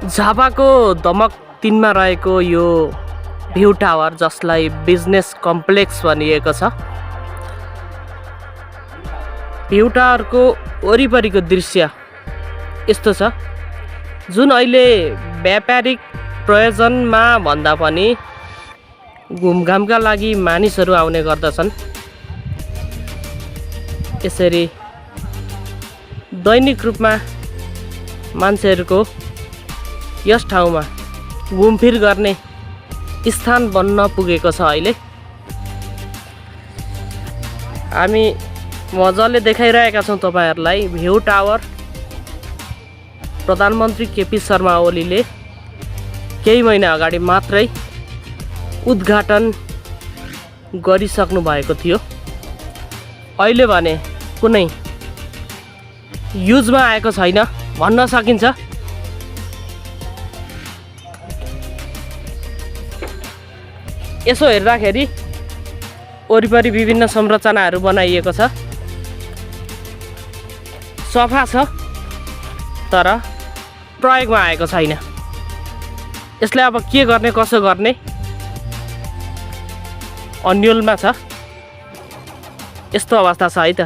झापाको दमक 3 मा रहेको यो भ्यू टावर जसलाई बिजनेस कम्प्लेक्स भनिएको छ। भ्यू टावरको वरिपरिको दृश्य यस्तो छ, जुन अहिले व्यापारिक प्रयोजनमा भन्दा पनि घुमघामका लागि मानिसहरू आउने गर्दछन्। यसरी दैनिक रूपमा मान्छेहरूको यस ठाउँमा घुमफिर गर्ने स्थान बन्न पुगेको छ। अहिले हामी मजाले देखाइरहेका छौं तपाईहरुलाई भ्यू टावर। प्रधानमन्त्री केपी शर्मा ओलीले केही महिना अगाडि मात्रै उद्घाटन गरिसक्नु भएको थियो। अहिले भने कुनै युजमा आएको छैन भन्न सकिन्छ। यसो हेर्दाखेरि वरिपरि विभिन्न संरचनाहरू बनाइएको छ, सफा छ, तर प्रयोगमा आएको छैन। यसलाई अब के गर्ने कसो गर्ने अन्यलमा छ। यस्तो अवस्था छ है त।